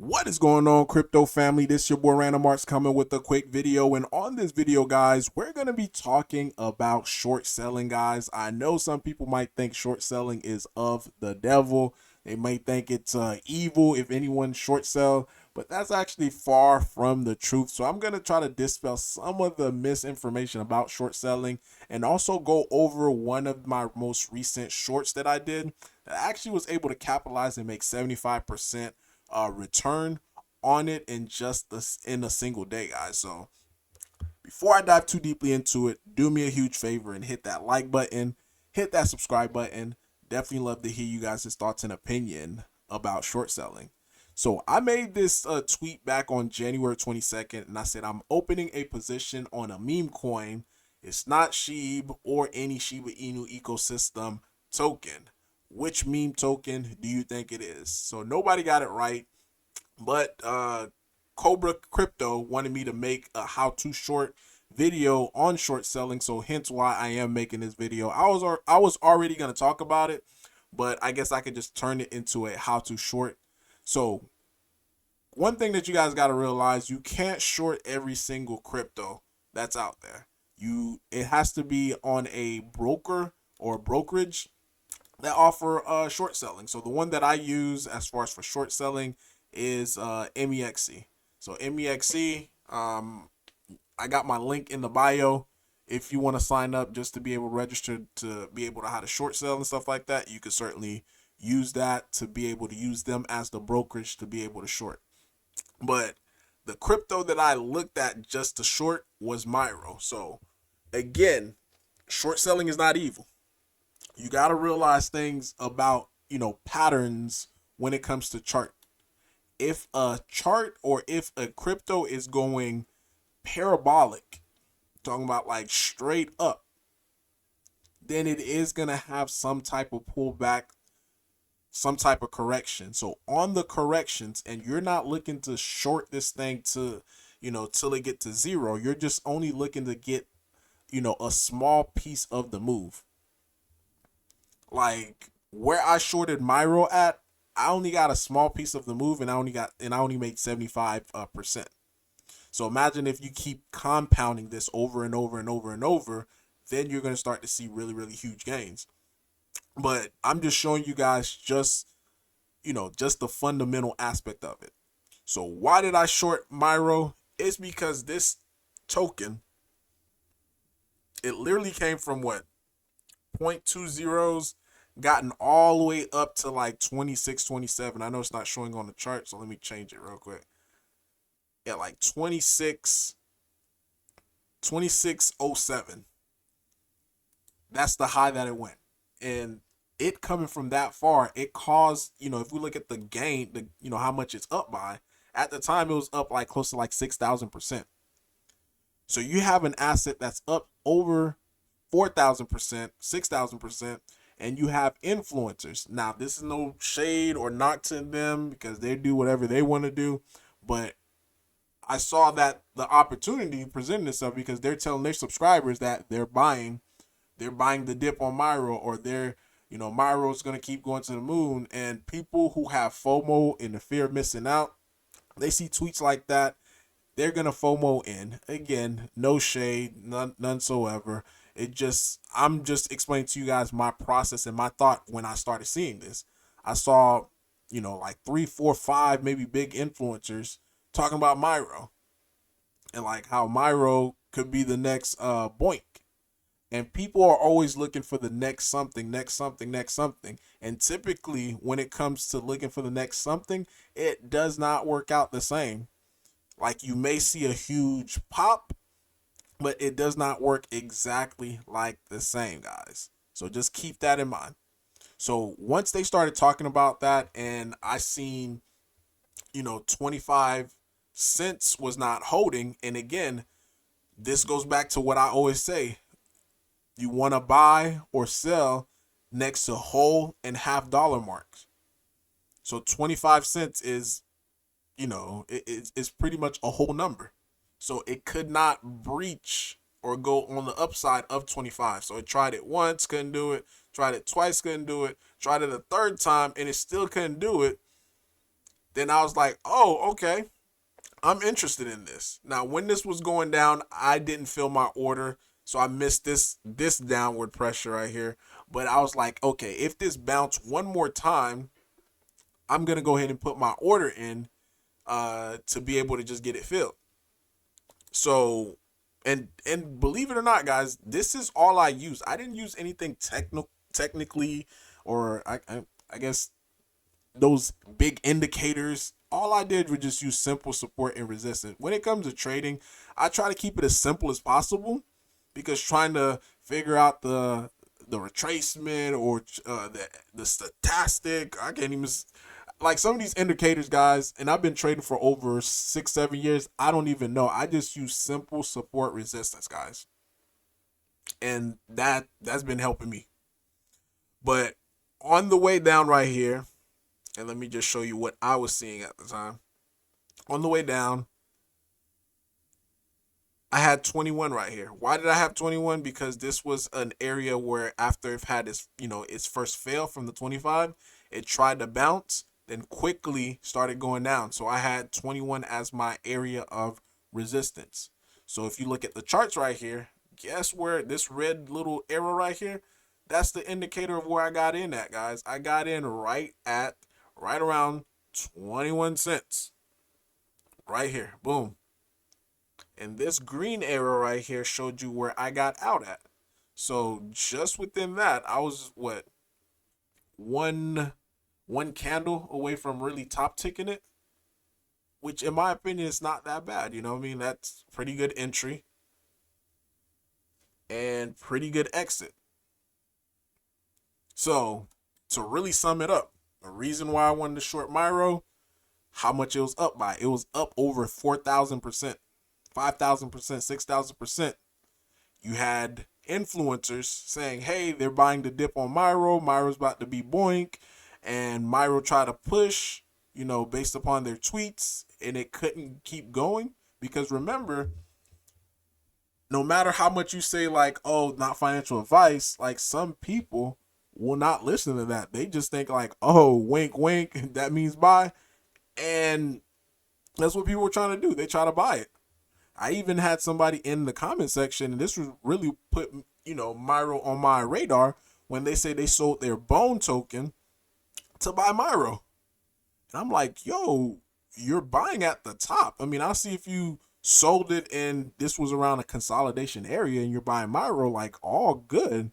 What is going on, crypto family? This your boy Random Marks coming with a quick video. And on this video, guys, we're going to be talking about short selling, guys. I know some people might think short selling is of the devil. They might think it's evil if anyone short sell, but that's actually far from the truth. So I'm going to try to dispel some of the misinformation about short selling and also go over one of my most recent shorts that I did that actually was able to capitalize and make 75% return on it in just in a single day, guys. So before I dive too deeply into it, do me a huge favor and hit that like button, hit that subscribe button. Definitely love to hear you guys' thoughts and opinion about short selling. So I made this tweet back on January 22nd, and I said I'm opening a position on a meme coin. It's not SHIB or any Shiba Inu ecosystem token. Which meme token do you think it is? So nobody got it right, but Cobra Crypto wanted me to make a how-to short video on short selling, so hence why I am making this video. I was already going to talk about it, but I guess I could just turn it into a how-to short. So one thing that you guys got to realize, you can't short every single crypto that's out there. It has to be on a broker or brokerage that offer short selling. So the one that I use as far as for short selling is MEXC. So MEXC, I got my link in the bio. If you want to sign up just to be able to register to be able to how to short sell and stuff like that, you could certainly use that to be able to use them as the brokerage to be able to short. But the crypto that I looked at just to short was MyRO. So again, short selling is not evil. You got to realize things about, patterns when it comes to chart. If a chart or if a crypto is going parabolic, talking about like straight up, then it is going to have some type of pullback, some type of correction. So on the corrections, and you're not looking to short this thing to, till it get to zero. You're just only looking to get, a small piece of the move. Like where I shorted MyRO at, I only got a small piece of the move, and I only made 75%. So imagine if you keep compounding this over and over and over and over, then you're going to start to see really, really huge gains. But I'm just showing you guys just the fundamental aspect of it. So why did I short MyRO? It's because this token, it literally came from what? 0.20s, gotten all the way up to like 26, 27. I know it's not showing on the chart, so let me change it real quick. Yeah, like 2607. That's the high that it went. And it coming from that far, it caused, if we look at the gain, how much it's up by, at the time it was up like close to like 6,000%. So you have an asset that's up over 4,000%, 6,000%, and you have influencers. Now, this is no shade or knock to them because they do whatever they want to do, but I saw that the opportunity presented itself because they're telling their subscribers that they're buying the dip on MyRO, or MyRO is going to keep going to the moon. And people who have FOMO and the fear of missing out, they see tweets like that, they're going to FOMO in. Again, no shade, none so ever. I'm just explaining to you guys my process and my thought when I started seeing this. I saw, like 3, 4, 5, maybe big influencers talking about MyRO and like how MyRO could be the next Boink. And people are always looking for the next something, next something, next something. And typically when it comes to looking for the next something, it does not work out the same. Like you may see a huge pop, but it does not work exactly like the same, guys. So just keep that in mind. So once they started talking about that, and I seen, 25 cents was not holding. And again, this goes back to what I always say. You want to buy or sell next to whole and half dollar marks. So 25 cents is, it's pretty much a whole number. So it could not breach or go on the upside of 25. So it tried it once, couldn't do it. Tried it twice, couldn't do it. Tried it a third time, and it still couldn't do it. Then I was like, oh, okay, I'm interested in this. Now, when this was going down, I didn't fill my order, so I missed this downward pressure right here. But I was like, okay, if this bounce one more time, I'm gonna go ahead and put my order in to be able to just get it filled. So, and believe it or not, guys, this is all I use. I didn't use anything technically, or I guess those big indicators. All I did was just use simple support and resistance. When it comes to trading, I try to keep it as simple as possible, because trying to figure out the retracement or the stochastic, I can't even, like, some of these indicators, guys, and I've been trading for over 6 7 years. I don't even know. I just use simple support resistance, guys, and that's been helping me. But on the way down right here, and let me just show you what I was seeing at the time. On the way down, I had 21 right here. Why did I have 21? Because this was an area where, after it had its first fail from the 25, it tried to bounce, then quickly started going down. So I had 21 as my area of resistance. So if you look at the charts right here, guess where this red little arrow right here, that's the indicator of where I got in at, guys. I got in right around 21 cents. Right here. Boom. And this green arrow right here showed you where I got out at. So just within that, I was what, one candle away from really top ticking it, which in my opinion is not that bad. You know what I mean? That's pretty good entry and pretty good exit. So to really sum it up, the reason why I wanted to short MyRO, how much it was up by. It was up over 4,000%, 5,000%, 6,000%. You had influencers saying, hey, they're buying the dip on MyRO. MyRO's about to be boink. And MyRO tried to push, based upon their tweets, and it couldn't keep going. Because remember, no matter how much you say, like, oh, not financial advice, like, some people will not listen to that. They just think, like, oh, wink, wink, that means buy. And that's what people were trying to do. They try to buy it. I even had somebody in the comment section, and this was really put, MyRO on my radar, when they say they sold their bone token to buy MyRO. And I'm like, yo, you're buying at the top. I mean, I'll see if you sold it and this was around a consolidation area and you're buying MyRO, like, all good.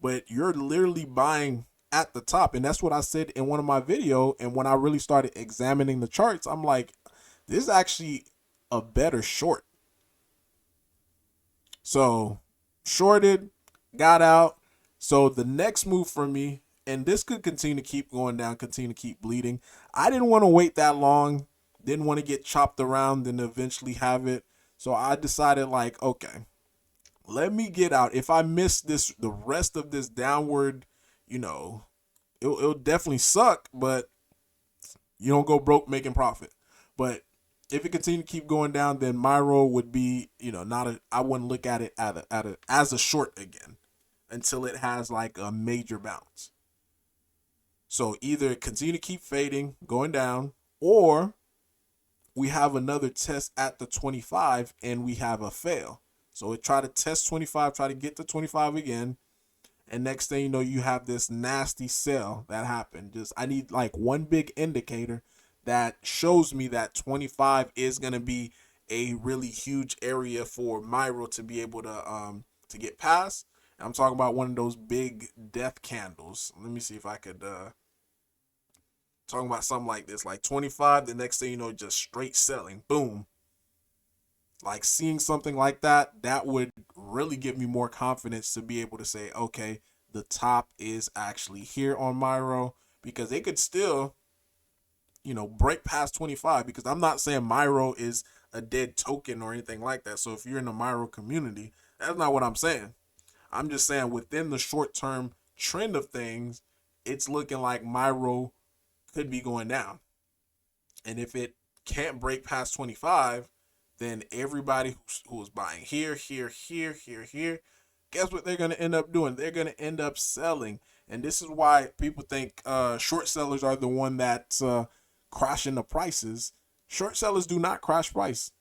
But you're literally buying at the top. And that's what I said in one of my videos. And when I really started examining the charts, I'm like, this is actually a better short. So shorted, got out. So the next move for me, and this could continue to keep going down, continue to keep bleeding. I didn't want to wait that long. Didn't want to get chopped around and eventually have it. So I decided, like, okay, let me get out. If I miss the rest of this downward, it'll definitely suck, but you don't go broke making profit. But if it continued to keep going down, then MyRO would be, I wouldn't look at it as a short again until it has like a major bounce. So either continue to keep fading, going down, or we have another test at the 25 and we have a fail. So it try to test 25, try to get to 25 again. And next thing you know, you have this nasty sell that happened. I need like one big indicator that shows me that 25 is going to be a really huge area for MyRO to be able to get past. And I'm talking about one of those big death candles. Let me see if I could talking about something like this, like 25. The next thing you know, just straight selling, boom. Like seeing something like that would really give me more confidence to be able to say, okay, the top is actually here on MyRO, because they could still, break past 25, because I'm not saying MyRO is a dead token or anything like that. So if you're in the MyRO community, that's not what I'm saying. I'm just saying within the short term trend of things, it's looking like MyRO could be going down. And if it can't break past 25, then everybody who was buying here, guess what they're going to end up doing? They're going to end up selling. And this is why people think short sellers are the one that's crashing the prices. Short sellers do not crash price.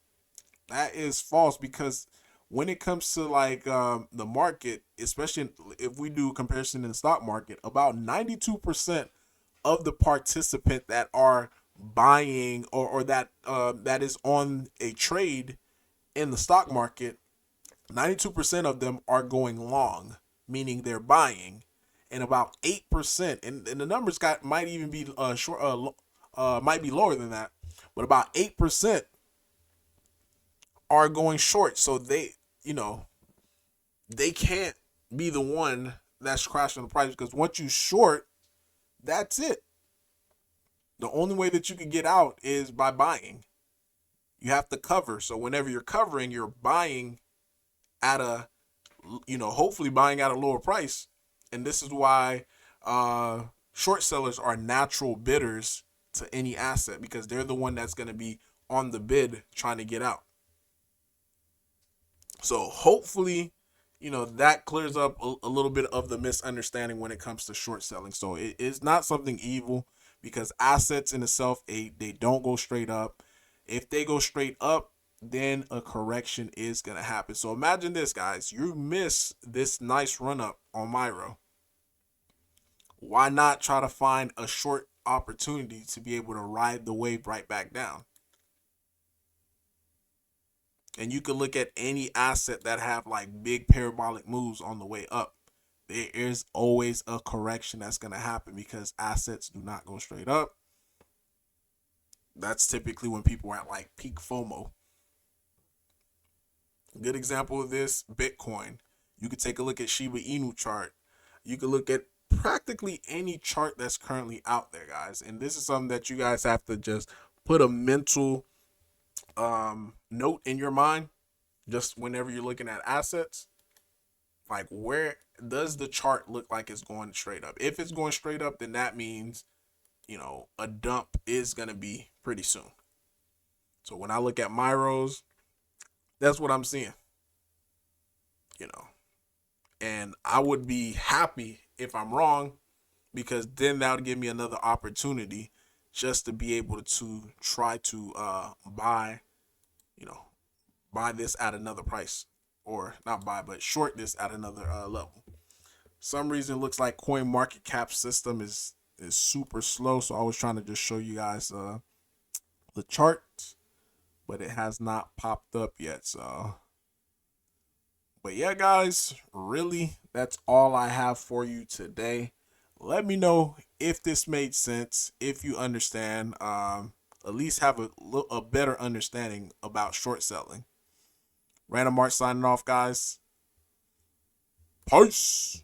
That is false, because when it comes to like the market, especially if we do comparison in the stock market, about 92% of the participant that are buying, or that that is on a trade in the stock market, 92% of them are going long, meaning they're buying, and about 8%, and the numbers might even be short, might be lower than that, but about 8% are going short. So they, you know, they can't be the one that's crashing the price, because once you short, that's it. The only way that you can get out is by buying. You have to cover. So whenever you're covering, you're buying at a, hopefully buying at a lower price. And this is why short sellers are natural bidders to any asset, because they're the one that's going to be on the bid trying to get out. So hopefully, that clears up a little bit of the misunderstanding when it comes to short selling. So it is not something evil, because assets in itself, they don't go straight up. If they go straight up, then a correction is going to happen. So imagine this, guys. You miss this nice run up on MyRO. Why not try to find a short opportunity to be able to ride the wave right back down? And you can look at any asset that have like big parabolic moves on the way up. There is always a correction that's going to happen, because assets do not go straight up. That's typically when people are at like peak FOMO. Good example of this, Bitcoin. You could take a look at Shiba Inu chart. You could look at practically any chart that's currently out there, guys. And this is something that you guys have to just put a mental note in your mind, just whenever you're looking at assets. Like, where does the chart look like it's going straight up? If it's going straight up, then that means, a dump is going to be pretty soon. So when I look at MyROs, that's what I'm seeing. And I would be happy if I'm wrong, because then that would give me another opportunity just to be able to try to buy, buy this at another price, or not buy, but short this at another level. Some reason it looks like coin market cap system is super slow, so I was trying to just show you guys the chart, but it has not popped up yet. So, but yeah, guys, really, that's all I have for you today. Let me know if this made sense, if you understand, at least have a better understanding about short selling. Random Art signing off, guys. Peace.